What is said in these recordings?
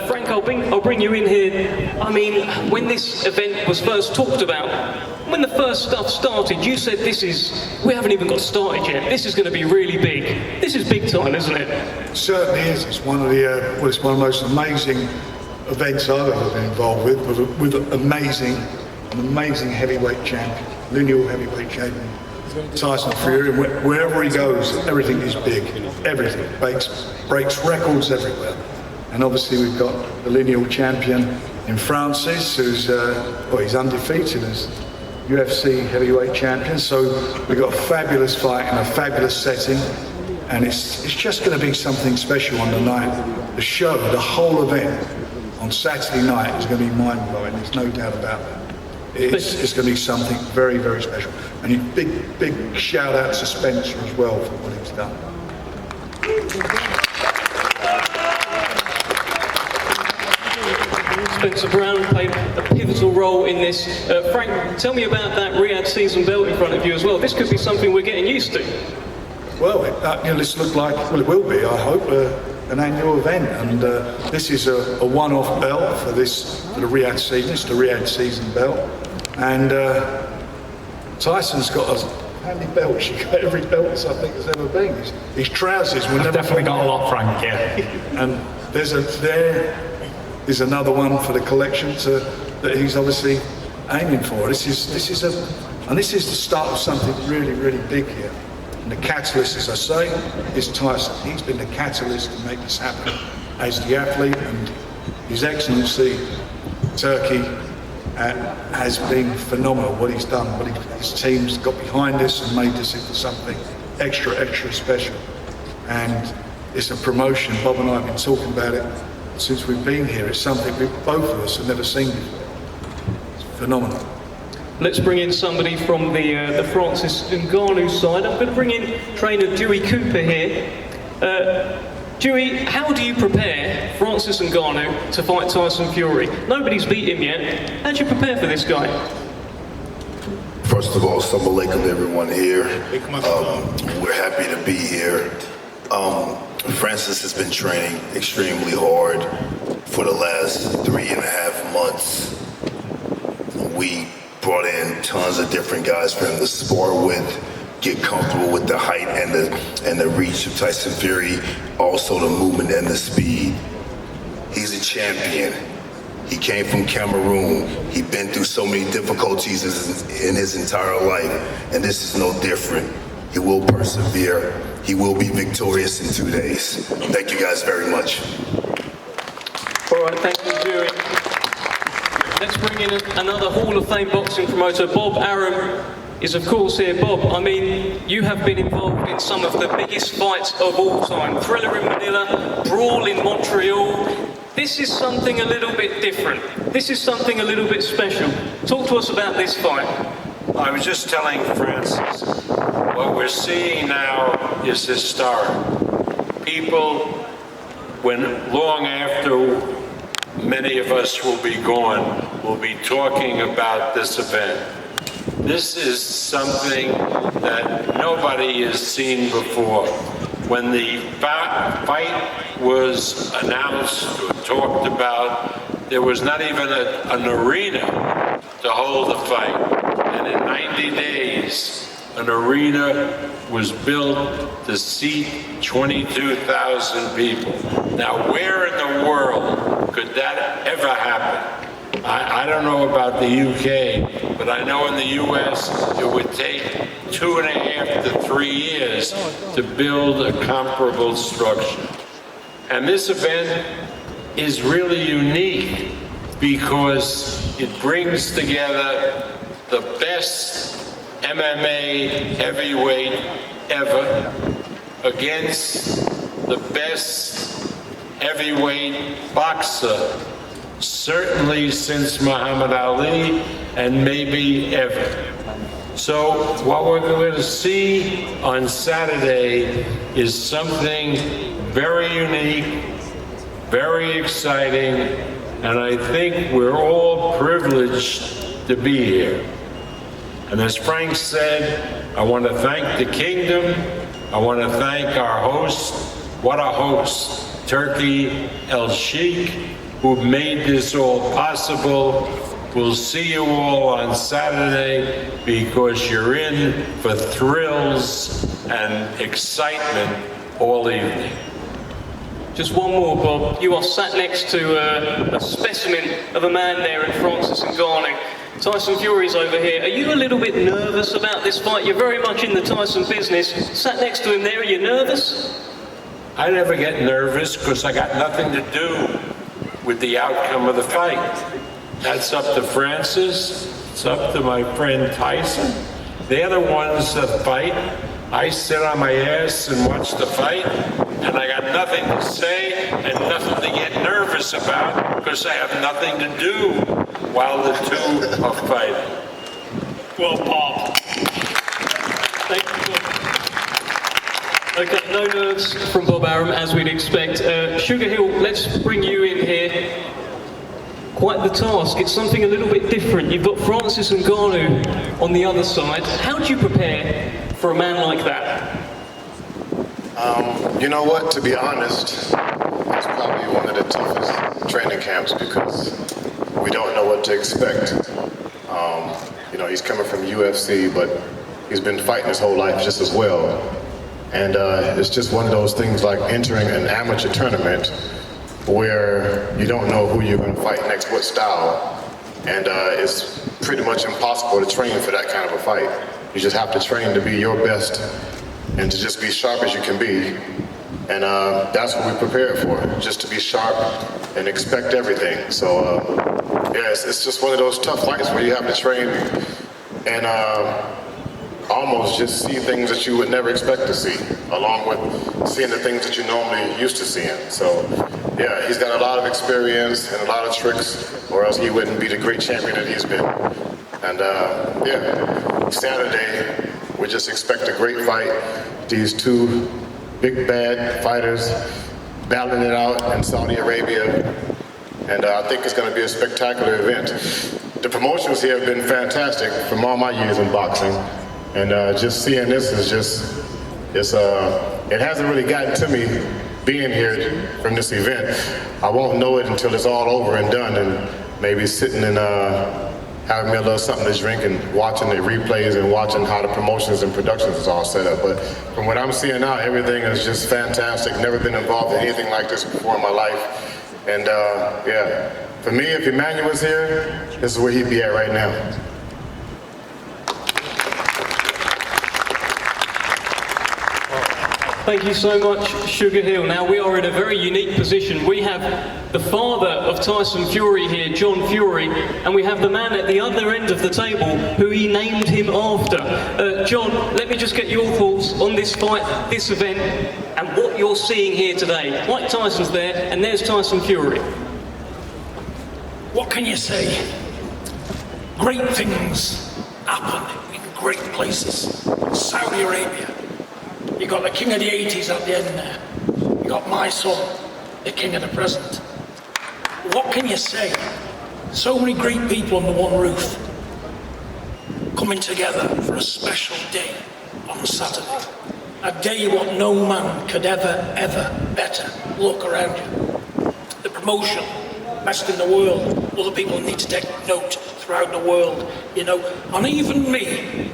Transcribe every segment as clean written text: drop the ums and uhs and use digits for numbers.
Frank, I'll bring you in here. I mean, when this event was first talked about, when the first stuff started, you said we haven't even got started yet. This is going to be really big. This is big time, isn't it? It certainly is. It's one of the most amazing events I've ever been involved with an amazing heavyweight champion, lineal heavyweight champion, Tyson Fury. And wherever he goes, everything is big. Everything breaks records everywhere. And obviously we've got the lineal champion in Francis, who's he's undefeated as UFC heavyweight champion. So we've got a fabulous fight in a fabulous setting, and it's just going to be something special on the night. The show, the whole event on Saturday night is going to be mind-blowing. There's no doubt about that. It's going to be something very, very special. And a big shout out to Spencer as well for what he's done. Spencer Brown played a pivotal role in this. Frank, tell me about that Riyadh season belt in front of you as well. This could be something we're getting used to. Well, this looks like, well, it will be, I hope, an annual event. And this is a one-off belt for the Riyadh season. It's the Riyadh season belt. And Tyson's got how many belts? You got every belt I think there's ever been. His trousers were never definitely got a lot, Frank, yeah. And there's another one for the collection that he's obviously aiming for. This is the start of something really, really big here. And the catalyst, as I say, is Tyson. He's been the catalyst to make this happen as the athlete, and His Excellency Turkey has been phenomenal. What he's done, his team's got behind this and made this into something extra special. And it's a promotion. Bob and I have been talking about it since we've been here. It's something both of us have never seen before. It's phenomenal. Let's bring in somebody from the Francis Ngannou side. I'm going to bring in trainer Dewey Cooper here. Dewey, how do you prepare Francis Ngannou to fight Tyson Fury? Nobody's beat him yet. How do you prepare for this guy? First of all, assalamu alaikum to everyone here. We're happy to be here. Francis has been training extremely hard for the last 3.5 months. We brought in tons of different guys for him to spar with, get comfortable with the height and the reach of Tyson Fury, also the movement and the speed. He's a champion. He came from Cameroon. He's been through so many difficulties in his entire life, and this is no different. He will persevere. He will be victorious in 2 days. Thank you guys very much. All right, thank you, Dewey. Let's bring in another Hall of Fame boxing promoter. Bob Arum is of course here. Bob, I mean, you have been involved in some of the biggest fights of all time. Thriller in Manila, Brawl in Montreal. This is something a little bit different. This is something a little bit special. Talk to us about this fight. I was just telling Francis, what we're seeing now is historic. People, when long after many of us will be gone, will be talking about this event. This is something that nobody has seen before. When the fight was announced or talked about, there was not even an arena to hold the fight. And in 90 days, an arena was built to seat 22,000 people. Now, where in the world could that ever happen? I don't know about the UK, but I know in the US it would take 2.5 to 3 years to build a comparable structure. And this event is really unique because it brings together the best MMA heavyweight ever against the best heavyweight boxer, certainly since Muhammad Ali and maybe ever. So what we're going to see on Saturday is something very unique, very exciting, and I think we're all privileged to be here. And as Frank said, I want to thank the Kingdom. I want to thank our host. What a host. Turkey El Sheikh, who made this all possible. We'll see you all on Saturday because you're in for thrills and excitement all evening. Just one more, Bob. You are sat next to a specimen of a man there in Francis Ngannou. Tyson Fury's over here. Are you a little bit nervous about this fight? You're very much in the Tyson business. Sat next to him there, are you nervous? I never get nervous because I got nothing to do with the outcome of the fight. That's up to Francis. It's up to my friend Tyson. They're the ones that fight. I sit on my ass and watch the fight, and I got nothing to say and nothing to get nervous about because I have nothing to do while the two are fighting. Well, Bob. Thank you, Bob. Okay, no nerves from Bob Arum, as we'd expect. Sugar Hill, let's bring you in here. Quite the task. It's something a little bit different. You've got Francis Ngannou on the other side. How do you prepare for a man like that? You know what, to be honest, it's probably one of the toughest training camps because we don't know what to expect. You know, he's coming from UFC, but he's been fighting his whole life just as well. And it's just one of those things like entering an amateur tournament where you don't know who you're going to fight next, what style. And it's pretty much impossible to train for that kind of a fight. You just have to train to be your best and to just be sharp as you can be. And that's what we prepared for, just to be sharp and expect everything. So, yeah, it's just one of those tough fights where you have to train and almost just see things that you would never expect to see, along with seeing the things that you normally used to seeing. So, yeah, he's got a lot of experience and a lot of tricks, or else he wouldn't be the great champion that he's been. And, yeah, Saturday, we just expect a great fight. These two big bad fighters battling it out in Saudi Arabia. And I think it's going to be a spectacular event. The promotions here have been fantastic from all my years in boxing. And just seeing this is just, it hasn't really gotten to me being here from this event. I won't know it until it's all over and done and maybe sitting and having me a little something to drink and watching the replays and watching how the promotions and productions is all set up. But from what I'm seeing now, everything is just fantastic. Never been involved in anything like this before in my life. And yeah, for me, if Emmanuel was here, this is where he'd be at right now. Thank you so much, Sugar Hill. Now, we are in a very unique position. We have the father of Tyson Fury here, John Fury, and we have the man at the other end of the table who he named him after. John, let me just get your thoughts on this fight, this event, and what you're seeing here today. Mike Tyson's there, and there's Tyson Fury. What can you say? Great things happen in great places. Saudi Arabia. You got the king of the 80s at the end there. You got my son, the king of the present. What can you say? So many great people under one roof coming together for a special day on Saturday. A day what no man could ever better look around you. The promotion, best in the world. Other people need to take note throughout the world, you know. And even me,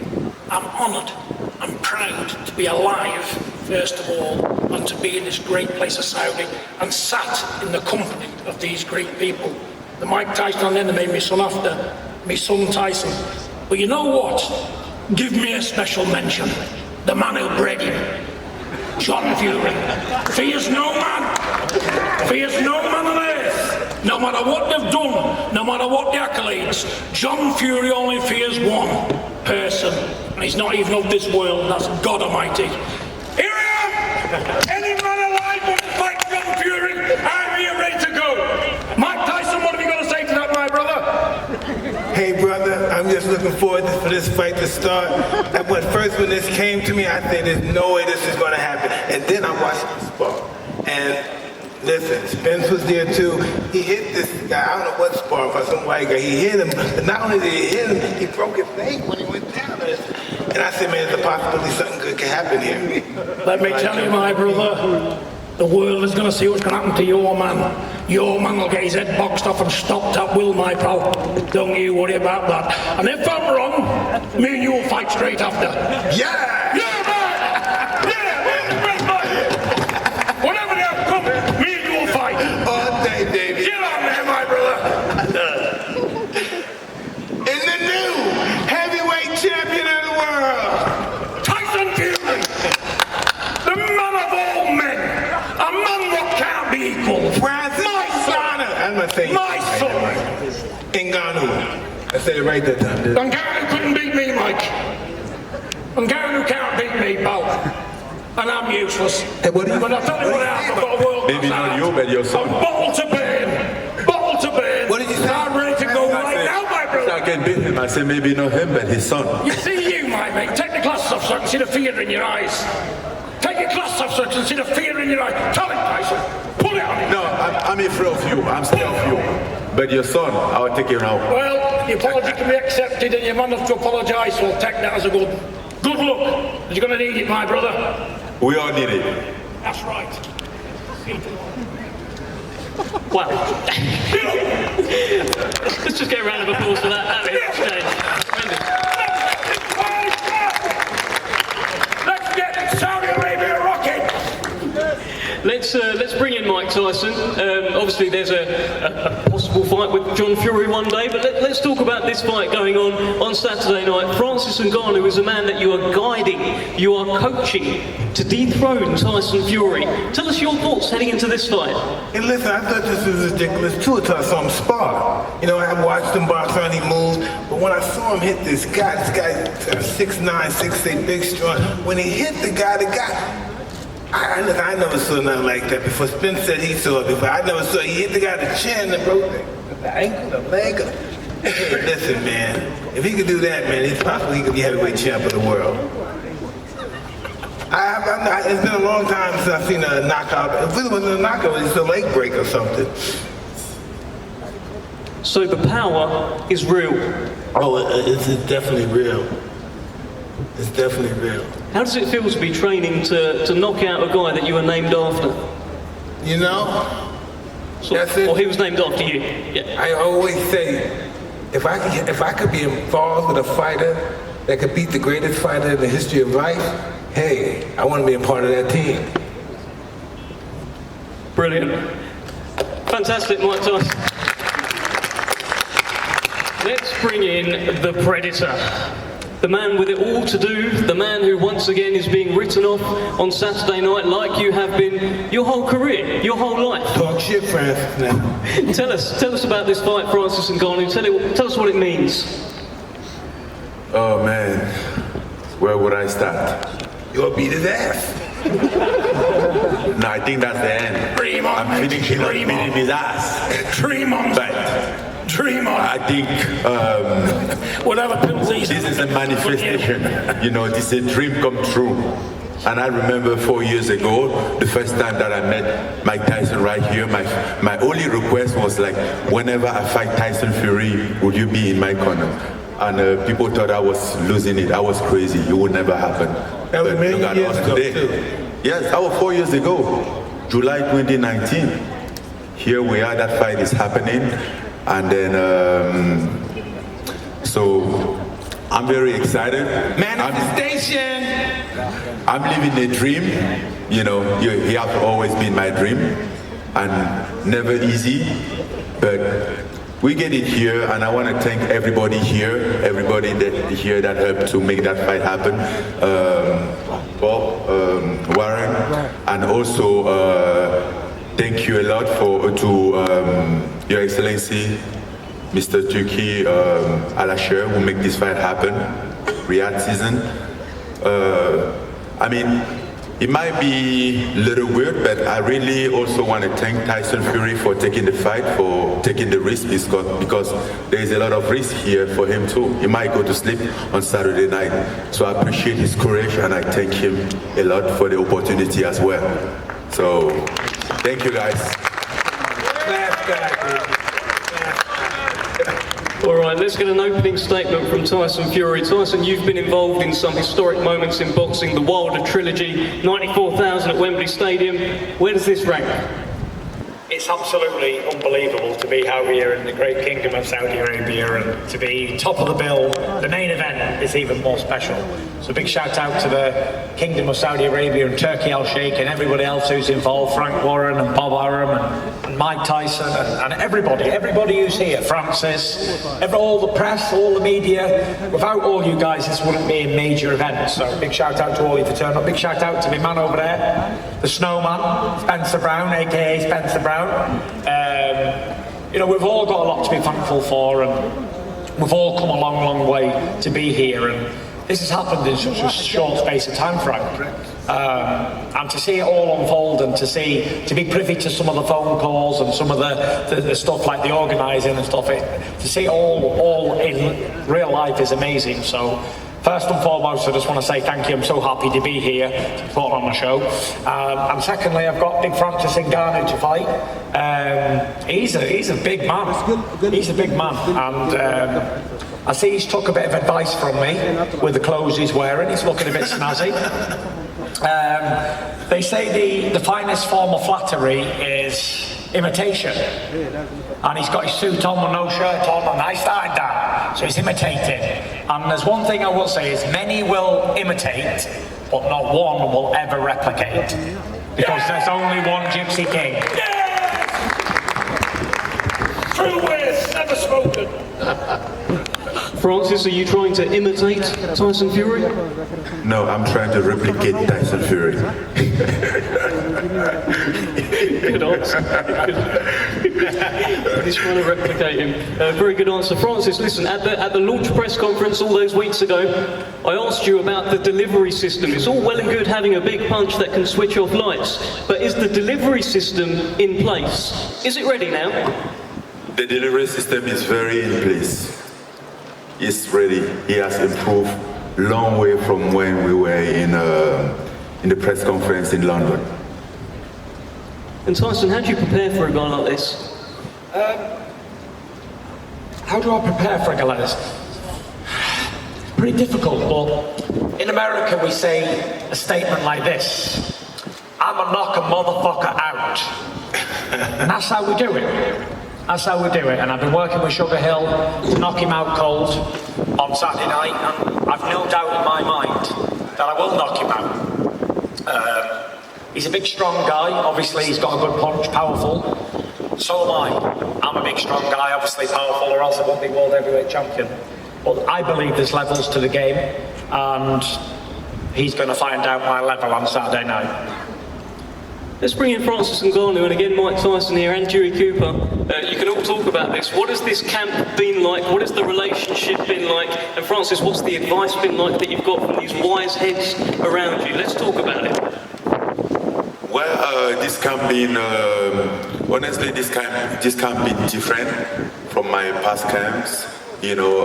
I'm honoured. I'm proud to be alive, first of all, and to be in this great place of Saudi and sat in the company of these great people. The Mike Tyson then made me son after, me son Tyson. But you know what? Give me a special mention. The man who bred him, John Fury. Fears no man. Fears no man on earth. No matter what they've done, no matter what the accolades, John Fury only fears one person. And he's not even of this world, that's God Almighty. Here I am! Any man alive wants to fight John Fury? I'm here ready to go. Mike Tyson, what have you got to say to that, my brother? Hey brother, I'm just looking forward for this fight to start. And when this came to me, I said there's no way this is going to happen. And then I watched him spar. And listen, Spence was there too. He hit this guy, I don't know what spar, for some white guy. He hit him, but not only did he hit him, he broke his leg when he went down. And I said, man, there's a possibility something good can happen here. Let me tell you, my brother, The world is going to see what's going to happen to your man. Your man will get his head boxed off and stopped at will, my pal. Don't you worry about that. And if I'm wrong, me and you will fight straight after. Yeah! Yeah, man! Yeah, man! Whatever the outcome, me and you will fight. All day, baby. Get on there, my brother. In the new heavyweight champion of the world, Tyson Fury, the man of all men, a man that can't be equal. Francis Ngannou. I'm gonna say My son. Ngannou. I said it right that time. didn't I? Ngannou couldn't beat me, Mike. Ngannou can't beat me, pal. And I'm useless. Hey, what do you- But I'll tell you what I have. I've got a world Maybe class not heart. you, but your son. I'm bottle to burn. Bottle to burn. What did you say? I'm ready to go right now, my I brother. can beat him. I say maybe not him, but his son. You see you, my mate. Take the glasses off so I can see the fear in your eyes. Take your glasses off so I can see the fear in your eyes. Tell him, Tyson. Pull it on him. No, I'm afraid of you. I'm scared of you. But your son, I'll take him out. Well, the apology can be accepted and you're man enough to apologise, so I'll take that as a good look. You're going to need it, my brother. We all need it. That's right. Wow. Let's just get a round of applause for that. That was exchange. Tremendous. Let's get Saudi Arabia rocking. Let's bring in Mike Tyson. Obviously, there's a possible fight with John Fury one day, but let's talk about this fight going on Saturday night. Francis Ngannou is a man that you are guiding, you are coaching to dethrone Tyson Fury. Tell us your thoughts heading into this fight. Hey, listen, I thought this was ridiculous too until I saw him spar. You know, I watched him box around, he moved, but when I saw him hit this guy's 6'9", 6'8", big, strong. When he hit the guy, I never saw nothing like that before. Spence said he saw it before. I never saw it. He hit the guy in the chin and broke the ankle, the leg. Hey, listen, man, if he could do that, man, it's possible he could be heavyweight champ of the world. It's been a long time since I've seen a knockout. If it wasn't a knockout, it's a leg break or something. So the power is real. Oh, it's definitely real. It's definitely real. How does it feel to be training to knock out a guy that you were named after? You know? That's it. Or he was named after you? Yeah. I always say, if I could be involved with a fighter that could beat the greatest fighter in the history of life, hey, I want to be a part of that team. Brilliant. Fantastic, Mike Tyson. Let's bring in the Predator. The man with it all to do, the man who once again is being written off on Saturday night like you have been your whole career, your whole life. Talk shit, Francis, now. Tell us about this fight, Francis Ngannou. Tell us what it means. Oh man, where would I start? You'll beat his ass. No, I think that's the end. Dream on, I'm mate. finishing up Dream beating on. his ass. Dream on. But Dream on. I think Whatever pills he's this is a manifestation. You know, this is a dream come true. And I remember 4 years ago, the first time that I met Mike Tyson right here, my only request was like, whenever I fight Tyson Fury, would you be in my corner? And people thought I was losing it. I was crazy. It would never happen. That was But many look at years us ago, today. too. Yes, that was 4 years ago, July 2019. Here we are, that fight is happening. And then, so I'm very excited. Manifestation! I'm living a dream. You know, he has always been my dream. And never easy, but we get it here, and I want to thank everybody here, everybody that helped to make that fight happen. Bob, Warren, and also thank you a lot to Your Excellency, Mr. Turki Alasher, who make this fight happen, Riyadh season. I mean, it might be a little weird, but I really also want to thank Tyson Fury for taking the fight, for taking the risk, because there is a lot of risk here for him too. He might go to sleep on Saturday night. So I appreciate his courage, and I thank him a lot for the opportunity as well. So, thank you guys. Last guy, baby. All right, let's get an opening statement from Tyson Fury. Tyson, you've been involved in some historic moments in boxing, the Wilder trilogy, 94,000 at Wembley Stadium. Where does this rank? It's absolutely unbelievable to be out here in the great kingdom of Saudi Arabia and to be top of the bill. The main event is even more special. So big shout out to the Kingdom of Saudi Arabia and Turkey Al Sheikh and everybody else who's involved, Frank Warren and Bob Arum and Mike Tyson and everybody who's here, Francis, all the press, all the media. Without all you guys, this wouldn't be a major event. So big shout out to all you for turning up. Big shout out to my man over there, the snowman, Spencer Brown, aka Spencer Brown. You know, we've all got a lot to be thankful for, and we've all come a long, long way to be here. And this has happened in such a short space of time, Frank. And to see it all unfold, and to be privy to some of the phone calls and some of the stuff like the organising and stuff, to see it all in real life is amazing. So. First and foremost, I just want to say thank you. I'm so happy to be here to put on the show. And secondly, I've got big Francis Ngannou to fight. He's a big man. He's a big man. And I see he's took a bit of advice from me with the clothes he's wearing. He's looking a bit snazzy. They say the finest form of flattery is imitation. And he's got his suit on with no shirt on, and I started that. So he's imitating. And there's one thing I will say is many will imitate, but not one will ever replicate. Because there's only one Gypsy King. True words, never spoken. Francis, are you trying to imitate Tyson Fury? No, I'm trying to replicate Tyson Fury. Good answer. He's trying to replicate him. Very good answer. Francis, listen, at the launch press conference all those weeks ago, I asked you about the delivery system. It's all well and good having a big punch that can switch off lights, but is the delivery system in place? Is it ready now? The delivery system is very in place. It's ready. He has improved long way from when we were in the press conference in London. And Tyson, how do you prepare for a guy like this? How do I prepare for a guy like this? Pretty difficult, but in America we say a statement like this: "I'ma knock a motherfucker out." And that's how we do it. That's how we do it. And I've been working with Sugar Hill to knock him out cold on Saturday night, and I've no doubt in my mind that I will knock him out. He's a big, strong guy. Obviously, he's got a good punch, powerful. So am I. I'm a big, strong guy, obviously powerful, or else I won't be world heavyweight champion. But I believe there's levels to the game, and he's going to find out my level on Saturday night. Let's bring in Francis Ngannou and again Mike Tyson here and Dewey Cooper. You can all talk about this. What has this camp been like? What has the relationship been like? And Francis, what's the advice been like that you've got from these wise heads around you? Let's talk about it. Well, this camp been, honestly, this camp been different from my past camps. You know,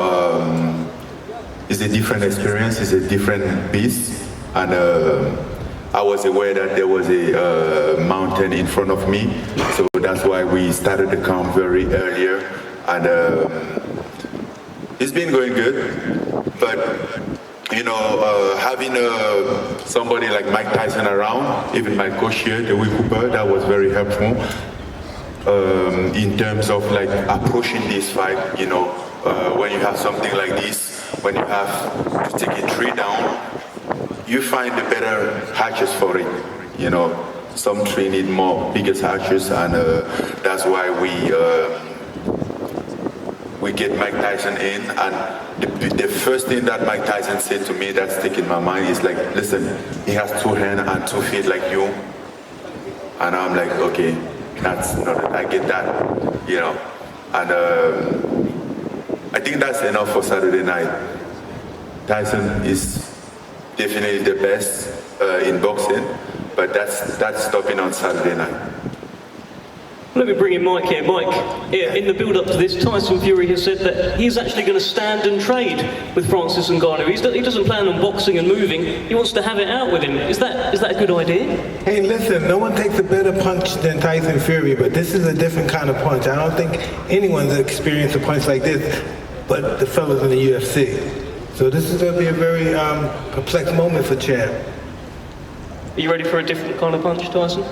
it's a different experience, it's a different beast, and I was aware that there was a mountain in front of me, so that's why we started the camp very earlier, and it's been going good, but you know, having somebody like Mike Tyson around, even my coach here, Dewey Cooper, that was very helpful in terms of like approaching this fight. You know, when you have something like this, when you have to take a 3 down, you find the better hatches for it. You know, some tree need more biggest hatches, and that's why we get Mike Tyson in. And the first thing that Mike Tyson said to me that stick in my mind is like, listen, he has 2 hands and 2 feet like you. And I'm like, okay, I get that, you know. And I think that's enough for Saturday night. Tyson is definitely the best in boxing, but that's stopping on Saturday night. Let me bring in Mike here. Mike, in the build-up to this, Tyson Fury has said that he's actually going to stand and trade with Francis Ngannou. He doesn't plan on boxing and moving. He wants to have it out with him. Is that a good idea? Hey, listen, no one takes a better punch than Tyson Fury, but this is a different kind of punch. I don't think anyone's experienced a punch like this. but the fellas in the UFC. So this is going to be a very complex moment for Champ. Are you ready for a different kind of punch, Tyson?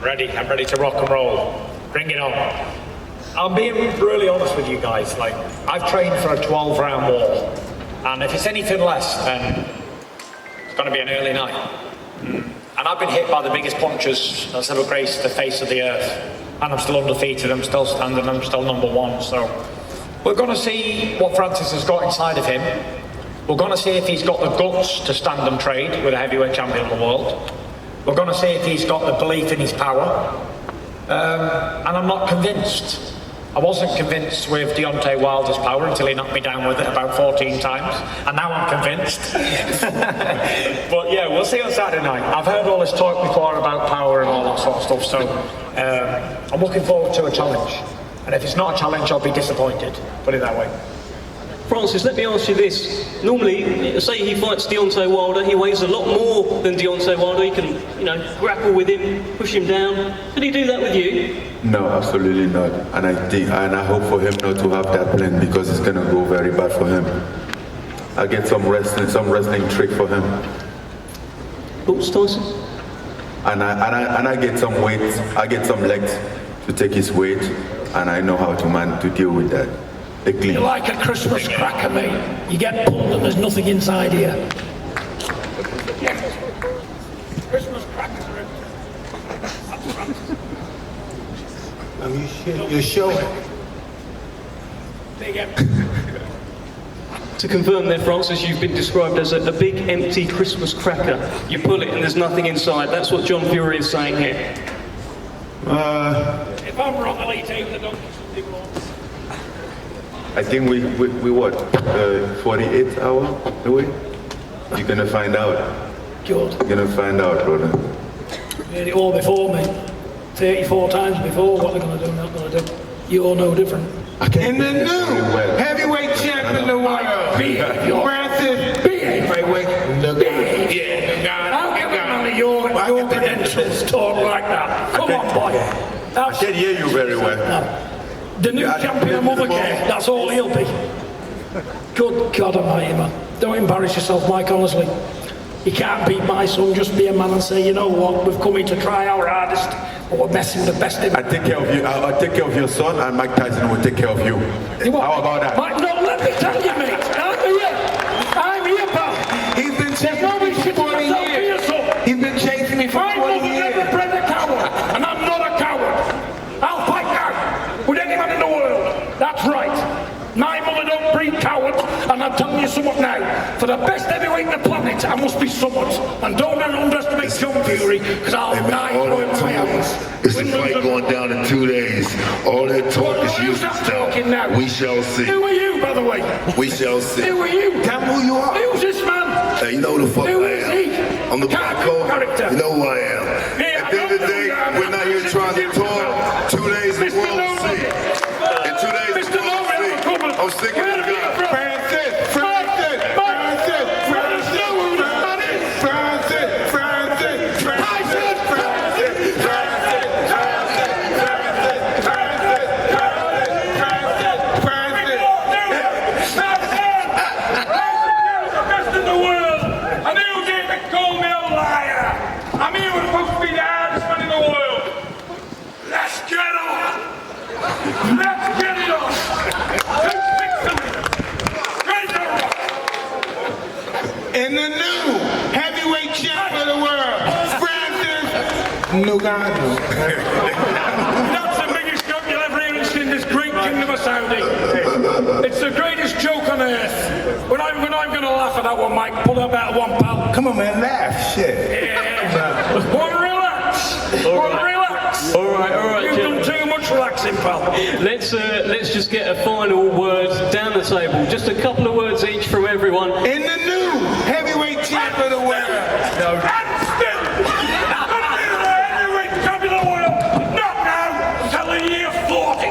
Ready. I'm ready to rock and roll. Bring it on. I'm being really honest with you guys. Like, I've trained for a 12-round war, and if it's anything less, then it's going to be an early night. And I've been hit by the biggest punches that's ever graced the face of the earth, and I'm still undefeated. I'm still standing. I'm still #1. So we're going to see what Francis has got inside of him. We're going to see if he's got the guts to stand and trade with a heavyweight champion of the world. We're going to see if he's got the belief in his power. And I'm not convinced. I wasn't convinced with Deontay Wilder's power until he knocked me down with it about 14 times. And now I'm convinced. But yeah, we'll see on Saturday night. I've heard all this talk before about power and all that sort of stuff. So I'm looking forward to a challenge. And if it's not a challenge, I'll be disappointed. Put it that way. Francis, let me ask you this. Normally, say he fights Deontay Wilder, he weighs a lot more than Deontay Wilder. He can, grapple with him, push him down. Can he do that with you? No, absolutely not. And I hope for him not to have that plan because it's gonna go very bad for him. I get some wrestling trick for him. Thoughts, Tyson? And I get some weight, I get some legs to take his weight, and I know how to deal with that. You're like a Christmas cracker, mate. You get pulled and there's nothing inside here. Christmas crackers are You're showing. To confirm there, Francis, you've been described as a big empty Christmas cracker. You pull it and there's nothing inside. That's what John Fury is saying here. If I'm wrong, I'll eat the donkey something more. I think we what, 48 hours away? You're gonna find out. Good. You're gonna find out, brother. Did it all before me. 34 times before. What they're gonna do, not gonna do. You're no different. In the new heavyweight champion of the world, Francis Behave. How can none of your credentials talk like that? Come on, boy. I can hear you very well. The new champion of Mothercare, that's all he'll be. Good God almighty, man. Don't embarrass yourself, Mike, honestly. You can't beat my son, just be a man and say, you know what, we've come here to try our hardest, but we're messing the best in. I take care of you. I'll take care of your son, and Mike Tyson will take care of you. How about that? Mike, no, let me tell you, mate. I'm here, pal. He's been chasing me for 20 years. He's been chasing me for 20 years. My mother never bred a coward, and I'm not a coward. I'll fight now with anyone in the world. That's right. My mother don't breed cowards, and I'm telling you something now. For the best heavyweight in the planet, I must be someone. And don't underestimate John Fury, because I'll die for it my hands. It's a fight going down in 2 days. All that talk is useless now. We shall see. Who are you, by the way? We shall see. Who are you? Tell me who you are. Who's this man? Hey, you know who the fuck Who I is am. he? I'm the black coat. You know who I am. Yeah, At the end of the day, we're not here trying to talk. 2 days the world will see. In 2 days the world will see. I'm sick of this guy. I'm here with supposed to be the hardest man in the world. Let's get on. Let's get it on. In the new heavyweight champion of the world, Francis Ngannou. That's the biggest joke you'll ever hear in this great kingdom of Saudi. It's the greatest joke on earth. When I'm going to laugh at that one, Mike, pull up that one, pal. Come on, man, laugh. Shit. Yeah. Well, relax. Relax. All right. You've done too much relaxing, pal. Let's just get a final word down the table. Just a couple of words each from everyone. In the new heavyweight champion of the world. And still, the heavyweight champion of the world. Not now, till the year 40.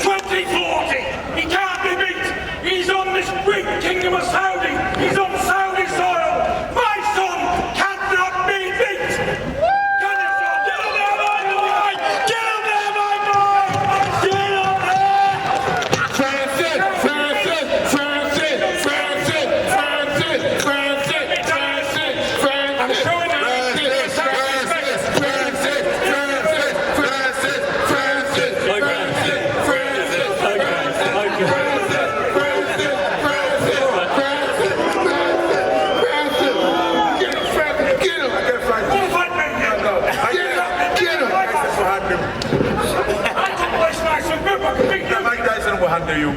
2040. He can't be beat. He's on this great kingdom of Saudi. He's on Saudi soil. My son cannot be beat. Can you, son? Get up there, my boy. Get up there, my boy. Get up there. Francis, handle you.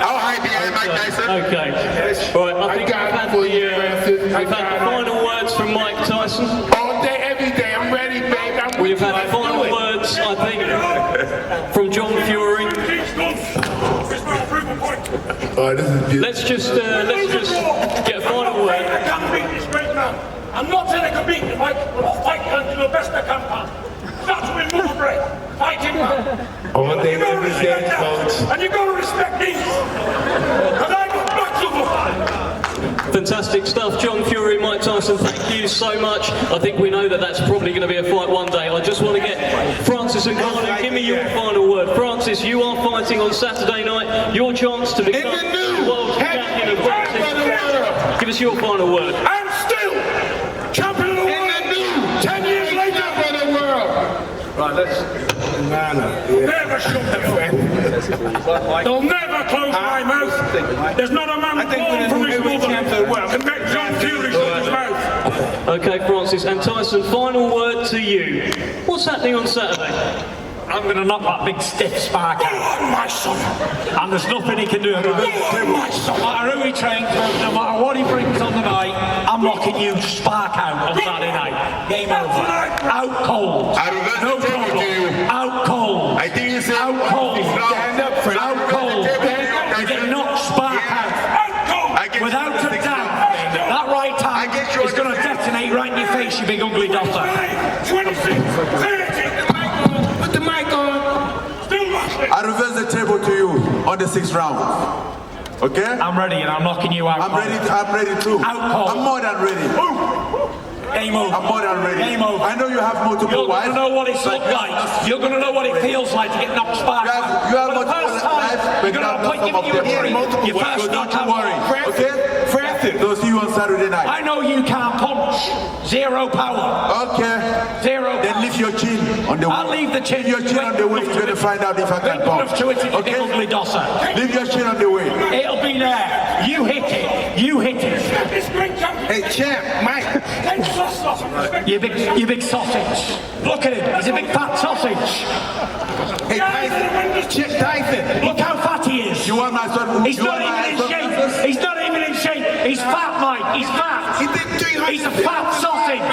How high behind Mike Tyson? Okay. Right, I think we've had the final words from Mike Tyson. All day, every day. I'm ready, babe. We've had the final words, I think, from John Fury. Let's just get a final word. I'm not saying I can beat you, Mike, but I'll fight you until the best I can, man. That's when move break. Fighting, man. All day, every day, coach. And you gotta respect me. Because I got back to you. Fantastic stuff, John Fury, Mike Tyson, thank you so much. I think we know that that's probably going to be a fight one day. I just want to get Francis Ngannou, give me your final word. Francis, you are fighting on Saturday night. Your chance to become the world champion of boxing. Give us your final word. I'm still champion of the world. 10 years later. Right, let's... Never shut the friend. They'll never close my mouth. There's not a man born from his mother can make John Fury shut his mouth. Okay, Francis, and Tyson, final word to you. What's happening on Saturday? I'm going to knock that big stiff spark Go out. on, my son. And there's nothing he can do about it. Go on, my son. No matter who he trains with, no matter what he brings on the night, I'm knocking you spark out on Saturday night. Game over. Out cold. I reverse No the table problem. to you. Out cold. I think you said Out cold. stand up for Out cold. You get knocked spark out. Without a doubt, that right hand is going to detonate right in your face, you big ugly doffer. 26, 30. Put the mic on. Still watching. I reverse the table to you on the 6th round. Okay? I'm ready and I'm knocking you out. I'm ready too. Out cold. I'm more than ready. Game over. I'm more than ready. Game over. I know you have multiple You're going wives. to know what it's like. You're going to know what it feels like to get knocked spark out. You have For the multiple first time, wives, you're but going to not some give of you a them. treat. Your first So don't you knockout. worry. Okay? Francis. So see you on Saturday night. I know you can't punch. Zero power. Okay. Zero Then power. lift your chin on the way. I'll leave the chin. Lift your chin on the way. You're going to find out if I can punch. To it, you big Okay? ugly dosser. Leave your chin on the way. It'll be there. You hit it. You hit it. This great champion. Hey, champ, Mike. Thanks for that. You big sausage. Look at him. He's a big fat sausage. Hey, Tyson. Chip Tyson. Look how fat he is. You want my son? He's you not want my even in son? shape. He's not even in shape. He's fat, Mike. He's fat. He did 300. He's a fat sausage.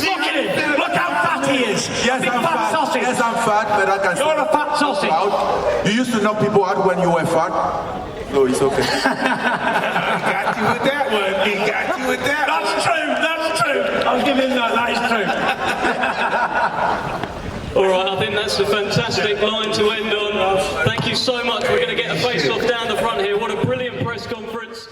Look at him. Look how fat he is. Yes, Big I'm fat fat. sausage. Yes, I'm fat, but I can You're a fat sausage. out. You used to knock people out when you were fat. So it's okay. He got you with that one. He got you with that one. That's true. That's true. I'll give him that. That is true. All right, I think that's a fantastic line to end on. Thank you so much. We're going to get a face-off down the front here. What a brilliant press conference.